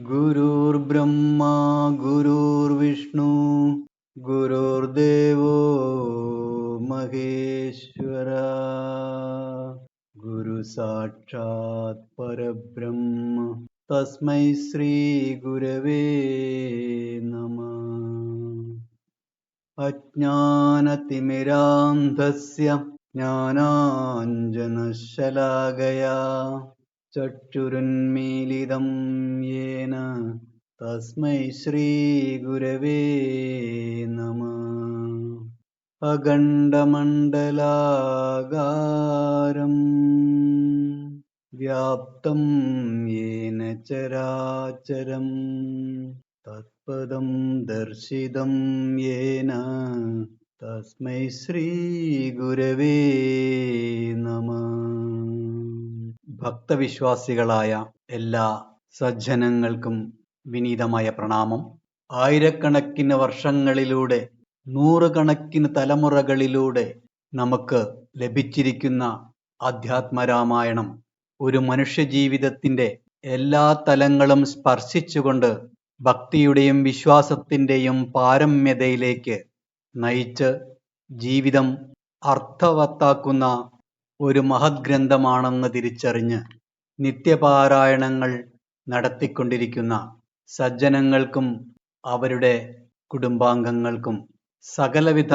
गुरुर्ब्रह्मा गुरुर्विष्णु गुरुर्देवो महेश्वरा गुरु साक्षात् परब्रह्म तस्मै श्री गुरवे नमः। अज्ञानतिमिरान्धस्य ज्ञानाञ्जनशलाकया चक्षुरुन्मीलितं येन तस्मै श्रीगुरवे नमः। अखण्डमण्डलाकारं व्याप्तं येन चराचरं तत्पदं दर्शितं येन तस्मै ശ്രീഗുരവേ നമഃ. ഭക്തവിശ്വാസികളായ എല്ലാ സജ്ജനങ്ങൾക്കും വിനീതമായ പ്രണാമം. ആയിരക്കണക്കിന് വർഷങ്ങളിലൂടെ നൂറുകണക്കിന് തലമുറകളിലൂടെ നമുക്ക് ലഭിച്ചിരിക്കുന്ന അധ്യാത്മരാമായണം ഒരു മനുഷ്യജീവിതത്തിന്റെ എല്ലാ തലങ്ങളും സ്പർശിച്ചുകൊണ്ട് ഭക്തിയുടെയും വിശ്വാസത്തിന്റെയും പാരമ്യതയിലേക്ക് നയിച്ച് ജീവിതം അർത്ഥവത്താക്കുന്ന ഒരു മഹത് ഗ്രന്ഥമാണെന്ന് തിരിച്ചറിഞ്ഞ് നിത്യപാരായണങ്ങൾ നടത്തിക്കൊണ്ടിരിക്കുന്ന സജ്ജനങ്ങൾക്കും അവരുടെ കുടുംബാംഗങ്ങൾക്കും സകലവിധ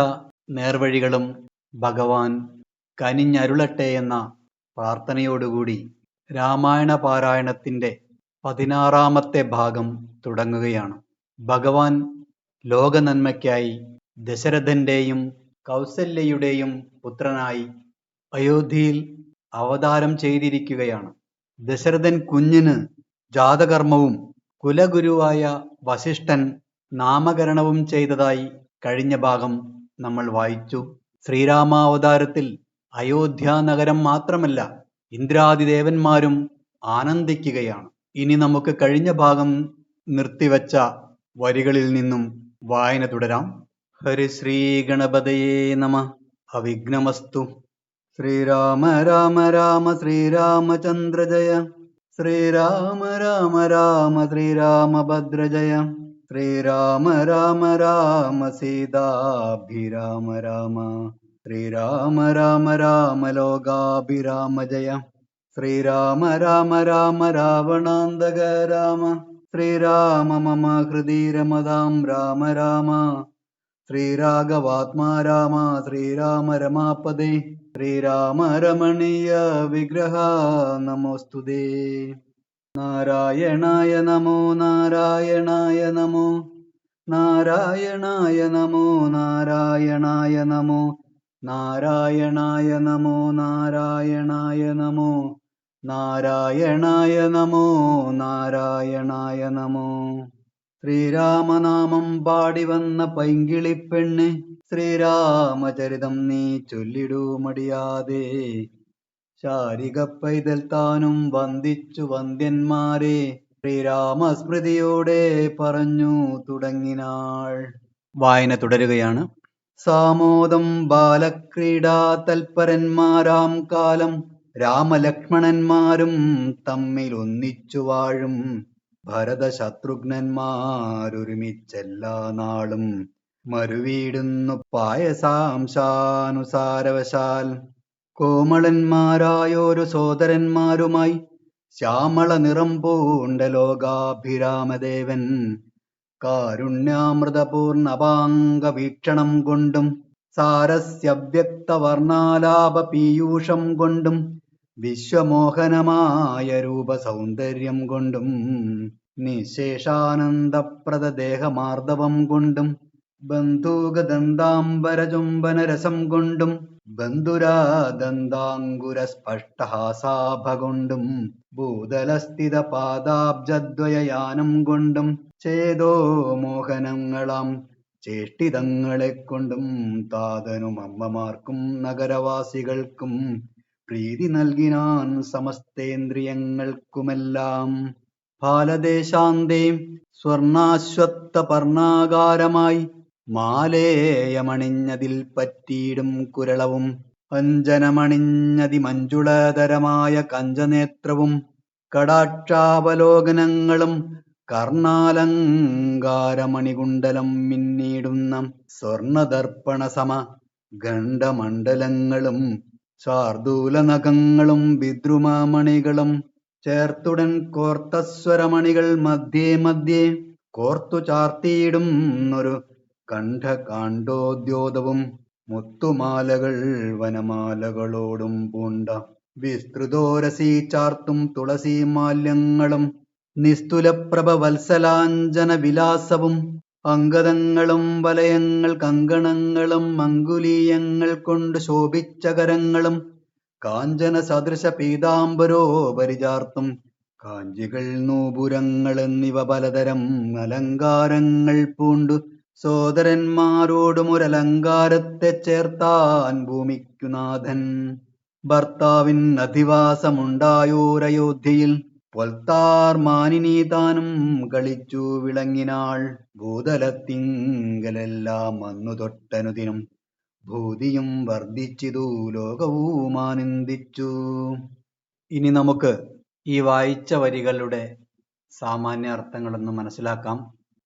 നേർവഴികളും ഭഗവാൻ കനിഞ്ഞരുളട്ടെ എന്ന പ്രാർത്ഥനയോടുകൂടി രാമായണ പാരായണത്തിന്റെ 16ാമത്തെ ഭാഗം തുടങ്ങുകയാണ്. ഭഗവാൻ ലോകനന്മയ്ക്കായി ദശരഥന്റെയും കൗസല്യയുടെയും പുത്രനായി അയോധ്യയിൽ അവതാരം ചെയ്തിരിക്കുകയാണ്. ദശരഥൻ കുഞ്ഞിന് ജാതകർമ്മവും കുലഗുരുവായ വസിഷ്ഠൻ നാമകരണവും ചെയ്തതായി കഴിഞ്ഞ ഭാഗം നമ്മൾ വായിച്ചു. ശ്രീരാമാവതാരത്തിൽ അയോധ്യ നഗരം മാത്രമല്ല ഇന്ദ്രാദിദേവന്മാരും ആനന്ദിക്കുകയാണ്. ഇനി നമുക്ക് കഴിഞ്ഞ ഭാഗം നിർത്തിവച്ച വരികളിൽ നിന്നും വായന തുടരാം. ഹരിശ്രീ ഗണപതയേ നമഃ. അവിഘ്നമസ്തു. ശ്രീരാമ രാമ രാമ ശ്രീരാമചന്ദ്ര ജയ ശ്രീരാമ രാമ രാമ ശ്രീരാമഭദ്ര ജയ ശ്രീരാമ രാമ രാമ സീതാഭിരാമ രാമ ശ്രീരാമ രാമ രാമ ലോകാഭിരാമ ജയ ശ്രീരാമ രാമ രാമ രാവണാന്തക രാമ ശ്രീരാമ മമ ഹൃദി രമതാം രാമ രാമ ശ്രീരാഘവാത്മാ രാമ ശ്രീരാമ രമാപദേ ശ്രീരാമ രമണീയ വിഗ്രഹ നമോസ്തുതേ. നാരായണായ നമോ നാരായണായ നമോ നാരായണായ നമോ നാരായണായ നമോ നാരായണായ നമോ നാരായണായ നമോ നാരായണായ നമോ നാരായണായ നമോ. ശ്രീരാമനാമം പാടി വന്ന പൈങ്കിളിപ്പെണ്ണ് ശ്രീരാമചരിതം നീ ചൊല്ലിടൂ മടിയാതെ. ശാരിക പൈതൽ താനും വന്ദിച്ചു വന്ദ്യന്മാരെ ശ്രീരാമസ്മൃതിയോടെ പറഞ്ഞു തുടങ്ങിനാൾ. വായന തുടരുകയാണ്. സാമോദം ബാലക്രീഡാ തൽപരന്മാരാം കാലം രാമലക്ഷ്മണന്മാരും തമ്മിൽ ഒന്നിച്ചു വാഴും ഭരതശത്രുഘ്നന്മാരൊരുമിച്ചെല്ലാ നാളും മരുവീടുന്നു പായസാംശാനുസാരവശാൽ. കോമളന്മാരായോരു സോദരന്മാരുമായി ശ്യാമള നിറം പൂണ്ട ലോകാഭിരാമദേവൻ കാരുണ്യാമൃതപൂർണപാംഗ വീക്ഷണം കൊണ്ടും സാരസ്യവ്യക്തവർണാലാപ പീയൂഷം കൊണ്ടും വിശ്വമോഹനമായ രൂപസൗന്ദര്യം കൊണ്ടും നിശേഷാനന്ദപ്രദ ദേഹമാർദ്ദവം കൊണ്ടും ബന്ധൂകദന്താംബരചുംബനരസം കൊണ്ടും ബന്ധുരാദന്താങ്കുര സ്പഷ്ടഹാസാഭ കൊണ്ടും ഭൂതലസ്ഥിത പാദാബ്ജദ്വയയാനം കൊണ്ടും ചേതോ മോഹനങ്ങളാം ചേഷ്ടിതങ്ങളെ കൊണ്ടും താതനും അമ്മമാർക്കും നഗരവാസികൾക്കും പ്രീതി നൽകിനാൻ സമസ്തേന്ദ്രിയങ്ങൾക്കുമെല്ലാം. ബാലദേശാന്തേ സ്വർണാശ്വത്ഥ പർണാകാരമായി മാലേയമണിഞ്ഞതിൽ പറ്റിയിടും കുരളവും അഞ്ജനമണിഞ്ഞതി മഞ്ജുളതരമായ കഞ്ചനേത്രവും കടാക്ഷാവലോകനങ്ങളും കർണാലങ്കാരമണികുണ്ടലം മിന്നിടുന്ന സ്വർണദർപ്പണ സമ ഗണ്ഡമണ്ഡലങ്ങളും ശാർദൂലനഖങ്ങളും വിദ്രുമമണികളും ചേർത്തുടൻ കോർത്തസ്വരമണികൾ മധ്യേ മധ്യേ കോർത്തു ചാർത്തിയിടുന്നൊരു കണ്ഠകാണ്ഡോദ്യോതവും മുത്തുമാലകൾ വനമാലകളോടും പൂണ്ട വിസ്തൃതോരസി ചാർത്തും തുളസി മാല്യങ്ങളും നിസ്തുലപ്രഭ വത്സലാഞ്ജന വിലാസവും അങ്കദങ്ങളും വലയങ്ങൾ കങ്കണങ്ങളും അങ്കുലീയങ്ങൾ കൊണ്ട് ശോഭിച്ച കരങ്ങളും കാഞ്ചന സദൃശ പീതാംബരോപരി ചാർത്തും കാഞ്ചികൾ നൂപുരങ്ങൾ എന്നിവ പലതരം അലങ്കാരങ്ങൾ പൂണ്ടു സോദരന്മാരോടും ഒരലങ്കാരത്തെ ചേർത്താൻ ഭൂമിക്കുനാഥൻ. ഭർത്താവിൻ അധിവാസമുണ്ടായോരയോധ്യയിൽ പൊൽത്താർ മാനിനി താനും കളിച്ചു വിളങ്ങിനാൾ. ഭൂതലത്തിങ്കലെല്ലാം അന്നു തൊട്ടനുദിനം ഭൂതിയും വർദ്ധിച്ചിതു ലോകവും ആനന്ദിച്ചു. ഇനി നമുക്ക് ഈ വായിച്ച വരികളുടെ സാമാന്യ അർത്ഥങ്ങളൊന്ന് മനസ്സിലാക്കാം.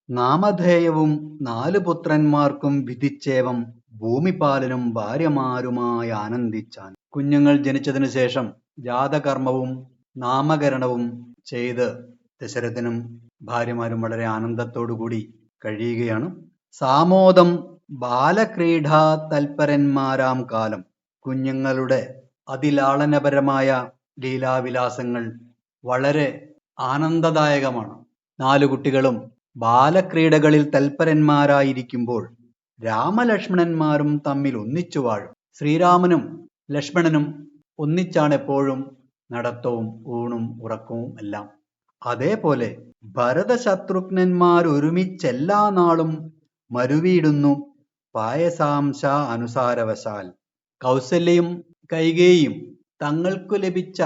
നാമധേയവും 4 പുത്രന്മാർക്കും വിധിച്ചേവം ഭൂമിപാലനും ഭാര്യമാരുമായി ആനന്ദിച്ചാൻ. കുഞ്ഞുങ്ങൾ ജനിച്ചതിനു ശേഷം ജാതകർമ്മവും നാമകരണവും ചെയ്ത് ദശരഥനും ഭാര്യമാരും വളരെ ആനന്ദത്തോടുകൂടി കഴിയുകയാണ്. സാമോദം ബാലക്രീഡാ തൽപരന്മാരാം കാലം. കുഞ്ഞുങ്ങളുടെ അതിലാളനപരമായ ലീലാവിലാസങ്ങൾ വളരെ ആനന്ദദായകമാണ്. 4 കുട്ടികളും ബാലക്രീഡകളിൽ തൽപരന്മാരായിരിക്കുമ്പോൾ രാമലക്ഷ്മണന്മാരും തമ്മിൽ ഒന്നിച്ചു വാഴും. ശ്രീരാമനും ലക്ഷ്മണനും ഒന്നിച്ചാണ് എപ്പോഴും നടത്തവും ഊണും ഉറക്കവും എല്ലാം. അതേപോലെ ഭരതശത്രുഘ്നന്മാർ ഒരുമിച്ചെല്ലാ നാളും മരുവിയിടുന്നു പായസാംശ അനുസാരവശാൽ. കൗസല്യയും കൈകേയിയും തങ്ങൾക്കു ലഭിച്ച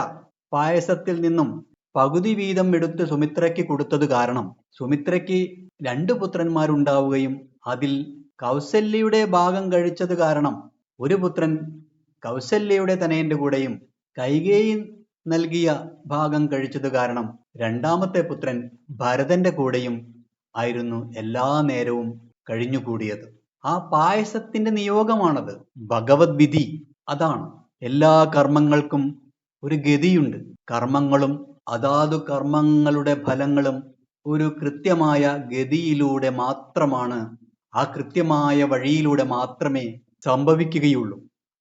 പായസത്തിൽ നിന്നും പകുതി വീതം എടുത്ത് സുമിത്രയ്ക്ക് കൊടുത്തത് കാരണം സുമിത്രയ്ക്ക് 2 പുത്രന്മാരുണ്ടാവുകയും അതിൽ കൗസല്യയുടെ ഭാഗം കഴിച്ചത് കാരണം ഒരു പുത്രൻ കൗസല്യയുടെ തനയന്റെ കൂടെയും കൈകേയി നൽകിയ ഭാഗം കഴിച്ചത് കാരണം 2ാമത്തെ പുത്രൻ ഭരതന്റെ കൂടെയും ആയിരുന്നു എല്ലാ നേരവും കഴിഞ്ഞുകൂടിയത്. ആ പായസത്തിന്റെ നിയോഗമാണത്. ഭഗവത് വിധി അതാണ്. എല്ലാ കർമ്മങ്ങൾക്കും ഒരു ഗതിയുണ്ട്. കർമ്മങ്ങളും അതാതു കർമ്മങ്ങളുടെ ഫലങ്ങളും ഒരു കൃത്യമായ ഗതിയിലൂടെ മാത്രമാണ്, ആ കൃത്യമായ വഴിയിലൂടെ മാത്രമേ സംഭവിക്കുകയുള്ളൂ.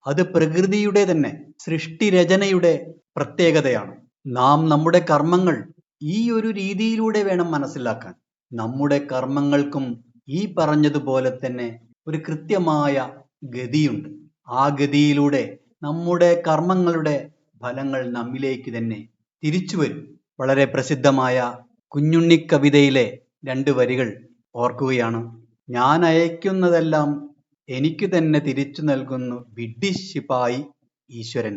അത് പ്രകൃതിയുടെ തന്നെ സൃഷ്ടിരചനയുടെ പ്രത്യേകതയാണ്. നാം നമ്മുടെ കർമ്മങ്ങൾ ഈ ഒരു രീതിയിലൂടെ വേണം മനസ്സിലാക്കാൻ. നമ്മുടെ കർമ്മങ്ങൾക്കും ഈ പറഞ്ഞതുപോലെ തന്നെ ഒരു കൃത്യമായ ഗതിയുണ്ട്. ആ ഗതിയിലൂടെ നമ്മുടെ കർമ്മങ്ങളുടെ ഫലങ്ങൾ നമ്മിലേക്ക് തന്നെ തിരിച്ചു വരും. വളരെ പ്രസിദ്ധമായ കുഞ്ഞുണ്ണി കവിതയിലെ 2 വരികൾ ഓർക്കുകയാണ്. ഞാൻ അയക്കുന്നതെല്ലാം എനിക്ക് തന്നെ തിരിച്ചു നൽകുന്നു വിഡ്ഢിശിപായി ഈശ്വരൻ.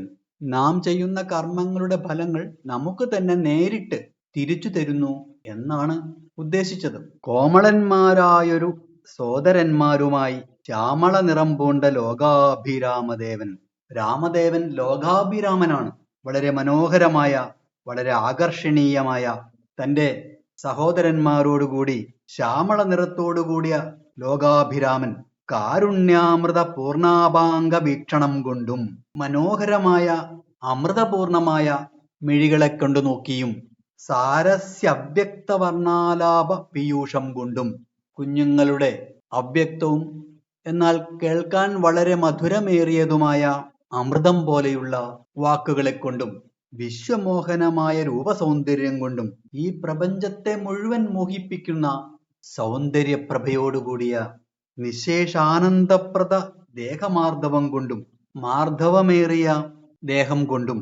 നാം ചെയ്യുന്ന കർമ്മങ്ങളുടെ ഫലങ്ങൾ നമുക്ക് തന്നെ നേരിട്ട് തിരിച്ചു തരുന്നു എന്നാണ് ഉദ്ദേശിച്ചത്. കോമളന്മാരായൊരു സോദരന്മാരുമായി ശ്യാമള നിറം പൂണ്ട ലോകാഭിരാമദേവൻ. രാമദേവൻ ലോകാഭിരാമനാണ്. വളരെ മനോഹരമായ വളരെ ആകർഷണീയമായ തൻ്റെ സഹോദരന്മാരോടുകൂടി ശ്യാമള നിറത്തോടുകൂടിയ ലോകാഭിരാമൻ കാരുണ്യാമൃത പൂർണാഭാംഗ വീക്ഷണം കൊണ്ടും മനോഹരമായ അമൃതപൂർണമായ മിഴികളെ കൊണ്ട് നോക്കിയും സാരസ്യവ്യക്ത വർണ്ണാലാപ പീയൂഷം കൊണ്ടും കുഞ്ഞുങ്ങളുടെ അവ്യക്തവും എന്നാൽ കേൾക്കാൻ വളരെ മധുരമേറിയതുമായ അമൃതം പോലെയുള്ള വാക്കുകളെ കൊണ്ടും വിശ്വമോഹനമായ രൂപസൗന്ദര്യം കൊണ്ടും ഈ പ്രപഞ്ചത്തെ മുഴുവൻ മോഹിപ്പിക്കുന്ന സൗന്ദര്യപ്രഭയോടുകൂടിയ നിശേഷാനന്ദപ്രദ ദേഹമാർദ്ദവം കൊണ്ടും മാർദ്ദവമേറിയ ദേഹം കൊണ്ടും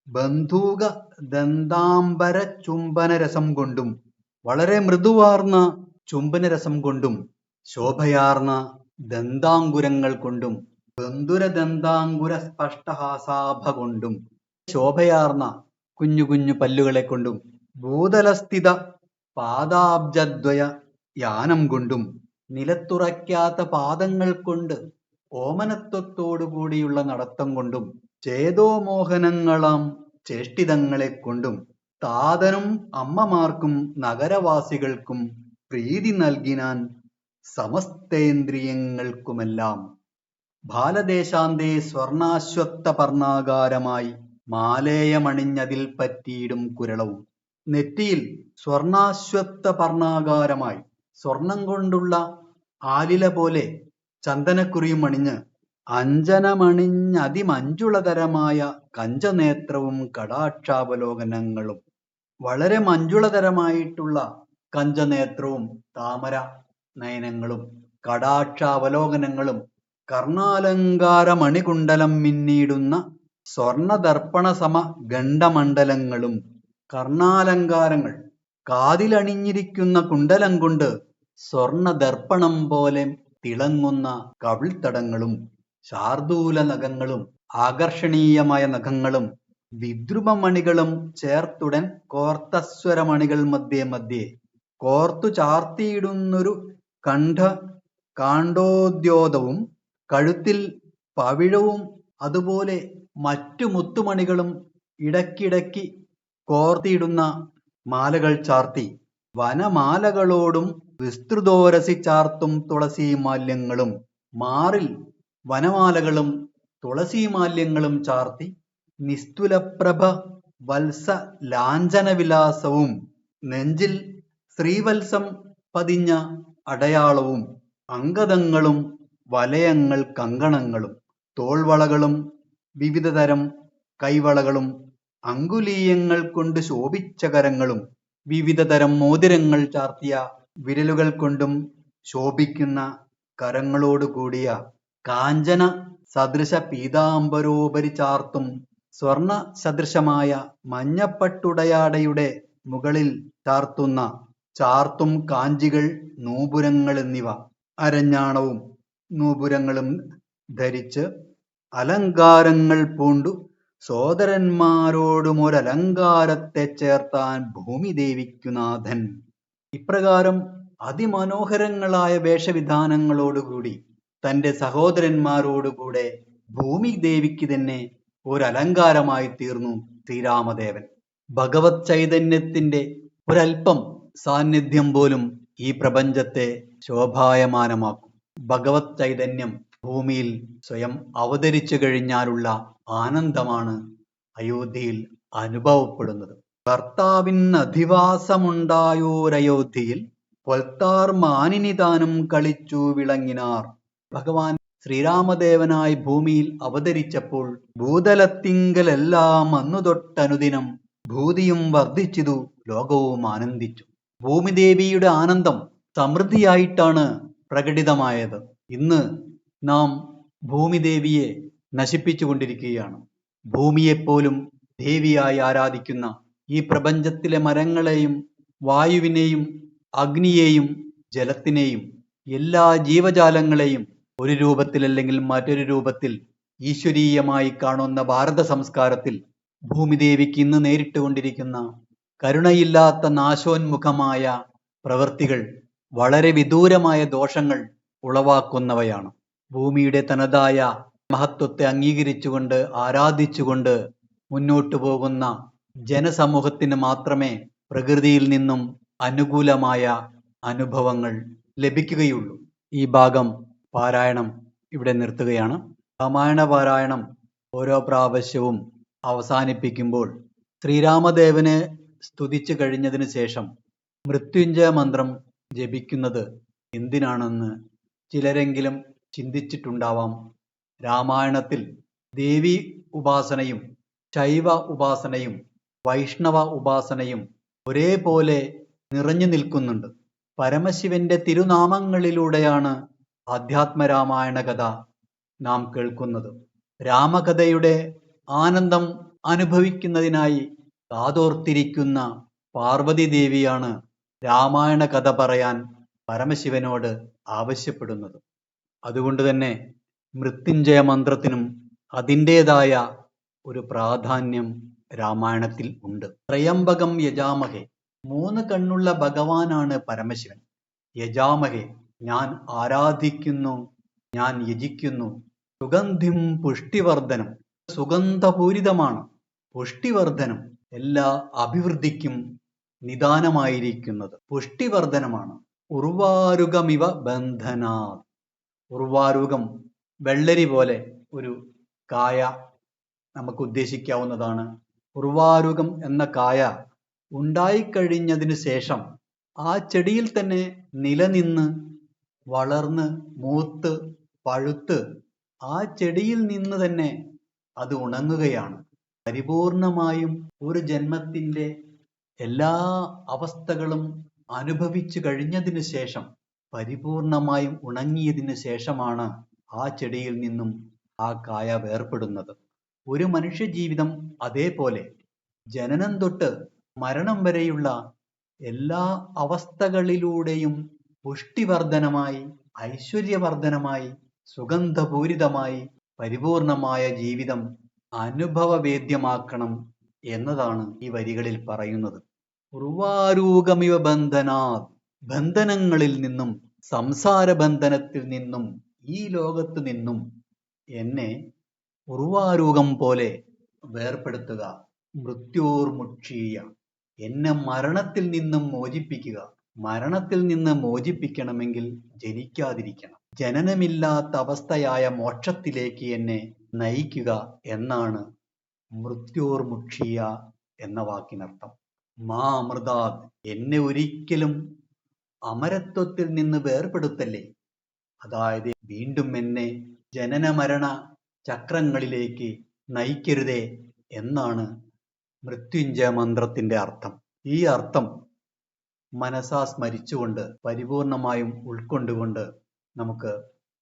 ബന്ധൂക ദന്താംബര ചുംബനരസം കൊണ്ടും വളരെ മൃദുവാർന്ന ചുംബനരസം കൊണ്ടും ശോഭയാർന്ന ദന്താങ്കുരങ്ങൾ കൊണ്ടും ബന്ധുര ദന്താങ്കുര സ്പഷ്ടഹാസാഭ കൊണ്ടും ശോഭയാർന്ന കുഞ്ഞു കുഞ്ഞു പല്ലുകളെ കൊണ്ടും ഭൂതലസ്ഥിത പാദാബ്ജദ്വയ യാനം കൊണ്ടും നിലത്തുറയ്ക്കാത്ത പാദങ്ങൾ കൊണ്ട് ഓമനത്വത്തോടുകൂടിയുള്ള നടത്തം കൊണ്ടും ചേതോമോഹനങ്ങളാം ചേഷ്ടിതങ്ങളെ കൊണ്ടും താതനും അമ്മമാർക്കും നഗരവാസികൾക്കും പ്രീതി നൽകിനാൻ സമസ്തേന്ദ്രിയങ്ങൾക്കുമെല്ലാം. ബാലദേശാന്തേ സ്വർണാശ്വത്ഥപർണാകാരമായി മാലേയമണിഞ്ഞതിൽ പറ്റിയിടും കുരളവും. നെറ്റിയിൽ സ്വർണാശ്വത്ഥപർണാകാരമായി സ്വർണം കൊണ്ടുള്ള ആലില പോലെ ചന്ദനക്കുറിയും അണിഞ്ഞ് അഞ്ജനമണിഞ്ഞതിമഞ്ജുളതരമായ കഞ്ചനേത്രവും കടാക്ഷാവലോകനങ്ങളും. വളരെ മഞ്ജുളതരമായിട്ടുള്ള കഞ്ചനേത്രവും താമര നയനങ്ങളും കടാക്ഷാവലോകനങ്ങളും കർണാലങ്കാരമണികുണ്ടലം മിന്നിയിടുന്ന സ്വർണദർപ്പണസമ ഗണ്ഡമണ്ഡലങ്ങളും. കർണാലങ്കാരങ്ങൾ, കാതിലണിഞ്ഞിരിക്കുന്ന കുണ്ടലം കൊണ്ട് സ്വർണദർപ്പണം പോലെ തിളങ്ങുന്ന കവിൾത്തടങ്ങളും ശാർദൂല നഖങ്ങളും ആകർഷണീയമായ നഖങ്ങളും വിദ്രുമമണികളും ചേർത്തുടൻ കോർത്തസ്വരമണികൾ മധ്യേ മധ്യേ കോർത്തു ചാർത്തിയിടുന്നൊരു കാണ്ഡോദ്യോതവും കഴുത്തിൽ പവിഴവും അതുപോലെ മറ്റു മുത്തുമണികളും ഇടയ്ക്കിടയ്ക്ക് കോർത്തിയിടുന്ന മാലകൾ ചാർത്തി വനമാലകളോടും വിസ്തൃതോരസി ചാർത്തും തുളസീമാല്യങ്ങളും. മാറിൽ വനമാലകളും തുളസീമാല്യങ്ങളും ചാർത്തി നിസ്തുലപ്രഭ വത്സ ലാഞ്ചനവിലാസവും നെഞ്ചിൽ ശ്രീവത്സം പതിഞ്ഞ അടയാളവും അംഗദങ്ങളും വലയങ്ങൾ കങ്കണങ്ങളും തോൾവളകളും വിവിധതരം കൈവളകളും അങ്കുലീയങ്ങൾ കൊണ്ട് ശോഭിച്ച കരങ്ങളും വിവിധതരം മോതിരങ്ങൾ ചാർത്തിയ വിരലുകൾ കൊണ്ടും ശോഭിക്കുന്ന കരങ്ങളോടുകൂടിയ കാഞ്ചന സദൃശ പീതാംബരോപരി ചാർത്തും സ്വർണ സദൃശമായ മഞ്ഞപ്പട്ടുടയാടയുടെ മുകളിൽ ചാർത്തും കാഞ്ചികൾ, നൂപുരങ്ങൾ എന്നിവ. അരഞ്ഞാണവും നൂപുരങ്ങളും ധരിച്ച് അലങ്കാരങ്ങൾ പൂണ്ടു സോദരന്മാരോടുമൊരലങ്കാരത്തെ ചേർത്താൻ ഭൂമിദേവിക്കുനാഥൻ. ഇപ്രകാരം അതിമനോഹരങ്ങളായ വേഷവിധാനങ്ങളോടുകൂടി തന്റെ സഹോദരന്മാരോടുകൂടെ ഭൂമിദേവിക്ക് തന്നെ ഒരലങ്കാരമായി തീർന്നു ശ്രീരാമദേവൻ. ഭഗവത് ചൈതന്യത്തിന്റെ ഒരൽപ്പം സാന്നിധ്യം പോലും ഈ പ്രപഞ്ചത്തെ ശോഭായമാനമാക്കും. ഭഗവത് ചൈതന്യം ഭൂമിയിൽ സ്വയം അവതരിച്ചു കഴിഞ്ഞാലുള്ള ആനന്ദമാണ് അയോധ്യയിൽ അനുഭവപ്പെടുന്നത്. കർത്താവിന് അധിവാസമുണ്ടായോരയോധ്യയിൽ പൊൽത്താർ മാനിനി താനും കളിച്ചു വിളങ്ങിനാർ. ഭഗവാൻ ശ്രീരാമദേവനായി ഭൂമിയിൽ അവതരിച്ചപ്പോൾ ഭൂതലത്തിങ്കലെല്ലാം അന്നു തൊട്ടനുദിനം ഭൂതിയും വർദ്ധിച്ചിതു, ലോകവും ആനന്ദിച്ചു. ഭൂമിദേവിയുടെ ആനന്ദം സമൃദ്ധിയായിട്ടാണ് പ്രകടിതമായത്. ഇന്ന് നാം ഭൂമിദേവിയെ നശിപ്പിച്ചുകൊണ്ടിരിക്കുകയാണ്. ഭൂമിയെപ്പോലും ദേവിയായി ആരാധിക്കുന്ന ഈ പ്രപഞ്ചത്തിലെ മരങ്ങളെയും വായുവിനെയും അഗ്നിയെയും ജലത്തിനെയും എല്ലാ ജീവജാലങ്ങളെയും ഒരു രൂപത്തിലല്ലെങ്കിൽ മറ്റൊരു രൂപത്തിൽ ഈശ്വരീയമായി കാണുന്ന ഭാരത സംസ്കാരത്തിൽ ഭൂമിദേവിക്ക് ഇന്ന് നേരിട്ടുകൊണ്ടിരിക്കുന്ന കരുണയില്ലാത്ത നാശോന്മുഖമായ പ്രവൃത്തികൾ വളരെ വിദൂരമായ ദോഷങ്ങൾ ഉളവാക്കുന്നവയാണ്. ഭൂമിയുടെ തനതായ മഹത്വത്തെ അംഗീകരിച്ചുകൊണ്ട് ആരാധിച്ചുകൊണ്ട് മുന്നോട്ടു പോകുന്ന ജനസമൂഹത്തിന് മാത്രമേ പ്രകൃതിയിൽ നിന്നും അനുകൂലമായ അനുഭവങ്ങൾ ലഭിക്കുകയുള്ളൂ. ഈ ഭാഗം പാരായണം ഇവിടെ നിർത്തുകയാണ്. രാമായണ പാരായണം ഓരോ പ്രാവശ്യവും അവസാനിപ്പിക്കുമ്പോൾ ശ്രീരാമദേവനെ സ്തുതിച്ചു കഴിഞ്ഞതിന് ശേഷം മൃത്യുഞ്ജയ മന്ത്രം ജപിക്കുന്നത് എന്തിനാണെന്ന് ചിലരെങ്കിലും ചിന്തിച്ചിട്ടുണ്ടാവാം. രാമായണത്തിൽ ദേവി ഉപാസനയും ശൈവ ഉപാസനയും വൈഷ്ണവ ഉപാസനയും ഒരേപോലെ നിറഞ്ഞു നിൽക്കുന്നുണ്ട്. പരമശിവന്റെ തിരുനാമങ്ങളിലൂടെയാണ് ആധ്യാത്മരാമായണ കഥ നാം കേൾക്കുന്നത്. രാമകഥയുടെ ആനന്ദം അനുഭവിക്കുന്നതിനായി കാതോർത്തിരിക്കുന്ന പാർവതി ദേവിയാണ് രാമായണ കഥ പറയാൻ പരമശിവനോട് ആവശ്യപ്പെടുന്നത്. അതുകൊണ്ട് തന്നെ മൃത്യുഞ്ജയ മന്ത്രത്തിനും അതിൻ്റെതായ ഒരു പ്രാധാന്യം രാമായണത്തിൽ ഉണ്ട്. ത്രയംബകം യജാമഹേ മൂന്ന് കണ്ണുള്ള ഭഗവാനാണ് പരമശിവൻ. യജാമഹേ, ഞാൻ ആരാധിക്കുന്നു, ഞാൻ യജിക്കുന്നു. സുഗന്ധിം പുഷ്ടിവർദ്ധനം, സുഗന്ധപൂരിതമാണ്. പുഷ്ടിവർദ്ധനം, എല്ലാ അഭിവൃദ്ധിക്കും നിദാനമായിരിക്കുന്നത് പുഷ്ടിവർദ്ധനമാണ്. ഉർവാരുകമിവ ബന്ധനാത്, ഉർവാരുകം വെള്ളരി പോലെ ഒരു കായ നമുക്ക് ഉദ്ദേശിക്കാവുന്നതാണ്. ഉർവാരുകം എന്ന കായ ഉണ്ടായിക്കഴിഞ്ഞതിന് ശേഷം ആ ചെടിയിൽ തന്നെ നിലനിന്ന് വളർന്ന് മൂത്ത് പഴുത്ത് ആ ചെടിയിൽ നിന്ന് തന്നെ അത് ഉണങ്ങുകയാണ്. പരിപൂർണമായും ഒരു ജന്മത്തിൻ്റെ എല്ലാ അവസ്ഥകളും അനുഭവിച്ചു കഴിഞ്ഞതിന് ശേഷം പരിപൂർണമായും ഉണങ്ങിയതിന് ശേഷമാണ് ആ ചെടിയിൽ നിന്നും ആ കായ വേർപെടുന്നത്. ഒരു മനുഷ്യ ജീവിതം അതേപോലെ ജനനം തൊട്ട് മരണം വരെയുള്ള എല്ലാ അവസ്ഥകളിലൂടെയും പുഷ്ടിവർദ്ധനമായി, ഐശ്വര്യവർദ്ധനമായി, സുഗന്ധപൂരിതമായി പരിപൂർണമായ ജീവിതം അനുഭവവേദ്യമാക്കണം എന്നതാണ് ഈ വരികളിൽ പറയുന്നത്. ഉർവാരൂകമിവ ബന്ധനാത്, ബന്ധനങ്ങളിൽ നിന്നും, സംസാര ബന്ധനത്തിൽ നിന്നും, ഈ ലോകത്ത് നിന്നും എന്നെ ഉർവാരൂകം പോലെ വേർപെടുത്തുക. മൃത്യോർമുക്ഷീയ, എന്നെ മരണത്തിൽ നിന്നും മോചിപ്പിക്കുക. മരണത്തിൽ നിന്ന് മോചിപ്പിക്കണമെങ്കിൽ ജനിക്കാതിരിക്കണം. ജനനമില്ലാത്ത അവസ്ഥയായ മോക്ഷത്തിലേക്ക് എന്നെ നയിക്കുക എന്നാണ് മൃത്യോർമുക്ഷീയ എന്ന വാക്കിനർത്ഥം. മാ അമൃതാത്, എന്നെ ഒരിക്കലും അമരത്വത്തിൽ നിന്ന് വേർപെടുത്തല്ലേ. അതായത് വീണ്ടും എന്നെ ജനന മരണ ചക്രങ്ങളിലേക്ക് നയിക്കരുതേ എന്നാണ് മൃത്യുഞ്ജയ മന്ത്രത്തിന്റെ അർത്ഥം. ഈ അർത്ഥം മനസാ സ്മരിച്ചുകൊണ്ട് പരിപൂർണമായും ഉൾക്കൊണ്ടുകൊണ്ട് നമുക്ക്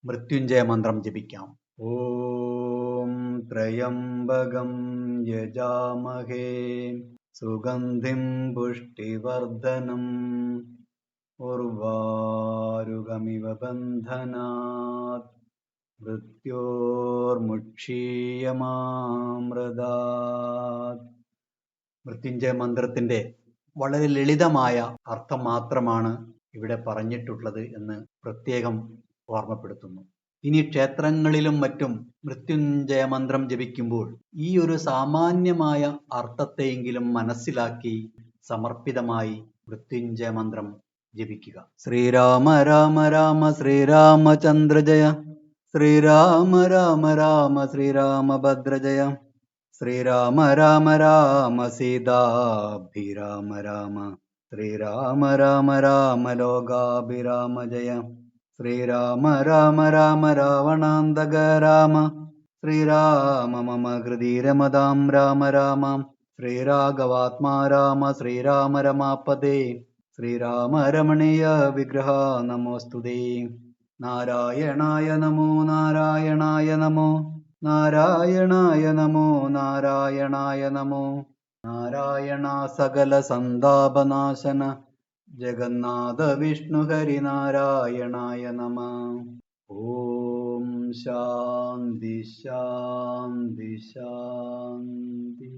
മൃത്യുഞ്ജയ മന്ത്രം ജപിക്കാം. ഓം ത്രയംബകം യജാമഹേ സുഗന്ധിം പുഷ്ടിവർദ്ധനം ഉർവാരുകമിവ ബന്ധനാത് മൃത്യോർമുക്ഷീയമാമൃതാത്. മൃത്യുഞ്ജയ മന്ത്രത്തിന്റെ വളരെ ലളിതമായ അർത്ഥം മാത്രമാണ് ഇവിടെ പറഞ്ഞിട്ടുള്ളത് എന്ന് പ്രത്യേകം ഓർമ്മപ്പെടുത്തുന്നു. ഇനി ക്ഷേത്രങ്ങളിലും മറ്റും മൃത്യുഞ്ജയ മന്ത്രം ജപിക്കുമ്പോൾ ഈ ഒരു സാമാന്യമായ അർത്ഥത്തെയെങ്കിലും മനസ്സിലാക്കി സമർപ്പിതമായി മൃത്യുഞ്ജയ മന്ത്രം ജപിക്കുക. ശ്രീരാമ രാമ രാമ ശ്രീരാമചന്ദ്ര ജയ, ശ്രീരാമ രാമ രാമ ശ്രീരാമഭദ്ര ജയ, ശ്രീരാമ രാമ രാമ സീതാഭിരാമ രാമ, ശ്രീരാമ രാമ രാമ ലോകാഭിരാമ ജയ, ശ്രീരാമ രാമ രാമ രാവണാന്തക രാമ, ശ്രീരാമ മമ ഹൃദി രമതാം രാമ രാമ, ശ്രീരാഘവാത്മാ രാമ ശ്രീരാമ രമാപദേ, ശ്രീരാമ രമണീയ വിഗ്രഹ നമോസ്തുതേ. നാരായണായ നമോ നാരായണായ നമോ നാരായണായ നമോ നാരായണായ നമോ. നാരായണ സകല സന്താപനാശന ജഗന്നാഥ വിഷ്ണു ഹരി നാരായണായ നമഃ. ഓം ശാന്തി ശാന്തി ശാന്തി.